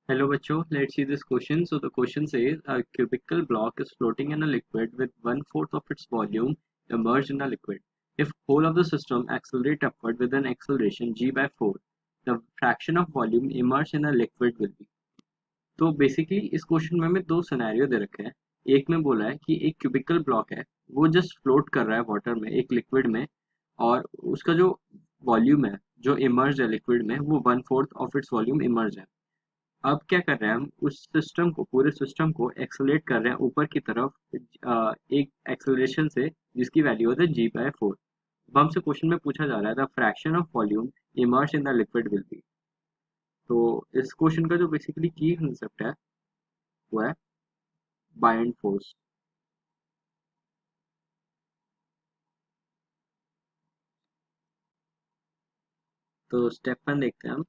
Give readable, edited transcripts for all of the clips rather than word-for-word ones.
Hello बच्चों, let's see this question. So the question says a cubical block is floating in a liquid with 1/4 of its volume immersed in a liquid. If whole of the system accelerate upward with an acceleration g by 4, the fraction of volume immersed in a liquid will be. तो basically इस question में हमें दो scenario दे रखे हैं. एक में बोला है कि एक क्यूबिकल ब्लॉक है, वो जस्ट फ्लोट कर रहा है वाटर में, एक लिक्विड में, और उसका जो वॉल्यूम है जो इमर्ज है लिक्विड में वो 1/4 ऑफ इट्स वॉल्यूम इमर्ज है. अब क्या कर रहे हैं हम, उस सिस्टम को, पूरे सिस्टम को एक्सेलरेट कर रहे हैं ऊपर की तरफ एक एक्सेलरेशन से जिसकी वैल्यू होता है जी बाय 4. अब हमसे क्वेश्चन में पूछा जा रहा है the fraction of volume immerse in the liquid will be. तो इस क्वेश्चन का जो बेसिकली की कंसेप्ट है वो है बाइंड फोर्स. तो स्टेप 1 देखते हैं हम.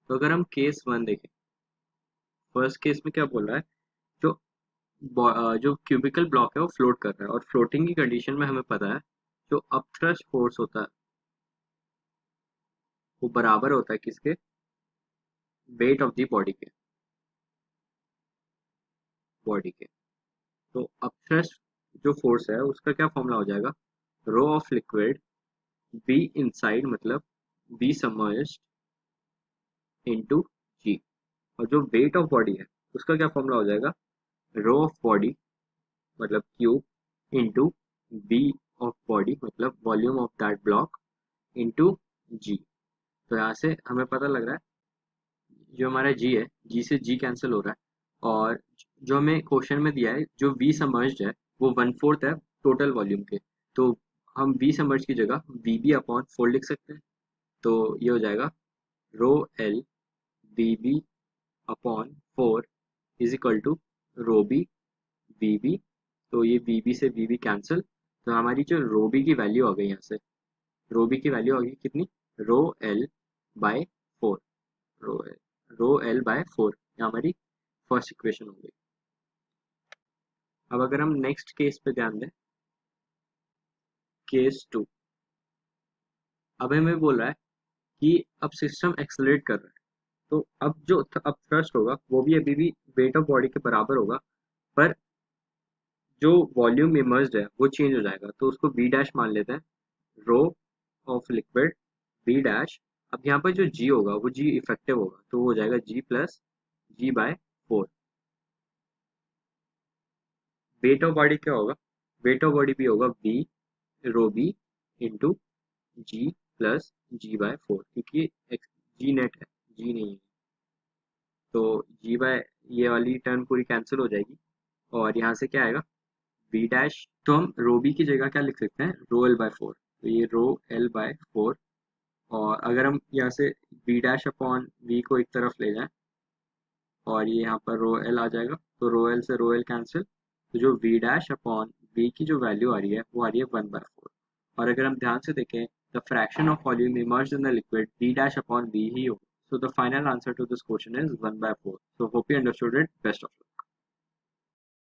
तो अगर हम केस 1 देखें, फर्स्ट केस में क्या बोल रहा है, जो जो क्यूबिकल ब्लॉक है वो फ्लोट कर रहा है, और फ्लोटिंग की कंडीशन में हमें पता है जो अपथ्रस्ट फोर्स होता है वो बराबर होता है किसके, वेट ऑफ द बॉडी के. तो अपथ्रस्ट जो फोर्स है उसका क्या फॉर्मूला हो जाएगा, rho of liquid B inside मतलब बी सबमर्ज्ड इनटू जी. और जो वेट ऑफ बॉडी है उसका क्या फॉर्मूला हो जाएगा, रो ऑफ बॉडी मतलब cube into B of body मतलब volume of that block into g. तो यहाँ से हमें पता लग रहा है जो हमारा जी है, जी से जी कैंसिल हो रहा है, और जो हमें क्वेश्चन में दिया है जो वी सबमर्ज्ड है वो 1/4 है टोटल वॉल्यूम के. तो हम वी सबमर्ज की जगह वी बी अपॉन 4 लिख सकते हैं. तो ये हो जाएगा rho L V B upon 4 is equal to rho B V B. तो ये वी बी से वी बी कैंसिल, तो हमारी जो रो बी की वैल्यू आ गई, यहाँ से रो बी की वैल्यू आ गई कितनी, rho L by 4. Rho L by 4 ये हमारी फर्स्ट इक्वेशन हो गई. अब अगर हम नेक्स्ट केस पे ध्यान दें, केस 2. अब हमें बोल रहा है कि अब सिस्टम एक्सेलरेट कर रहा है, तो अब जो अब थ्रस्ट होगा वो भी अभी भी वेट ऑफ बॉडी के बराबर होगा, पर जो वॉल्यूम इमर्ज्ड है वो चेंज हो जाएगा. तो उसको वी डैश मान लेते हैं, rho of liquid V dash. अब यहाँ पर जो जी होगा वो जी इफेक्टिव होगा, तो वो हो जाएगा g plus g by 4. Weight of body क्या होगा, वेट ऑफ बॉडी भी होगा V rho B into g plus g by 4, क्योंकि जी नेट है, जी नहीं है. तो जी बाय ये वाली टर्म पूरी कैंसिल हो जाएगी, और यहाँ से क्या आएगा वी डैश. तो हम रो बी की जगह क्या लिख सकते हैं, रो एल बाय 4. तो ये रो एल बाय 4, और अगर हम यहाँ से वी डैश अपॉन वी को एक तरफ ले जाएं और ये यहाँ पर रो एल आ जाएगा, तो रो एल से रो एल कैंसिल. तो जो वी डैश अपॉन वी की जो वैल्यू आ रही है वो आ रही है 1/4. और अगर हम ध्यान से देखें, the fraction of volume immerse in the liquid V dash upon V ही होगा. So the final answer to this question is 1/4. So hope you understood it. Best of luck.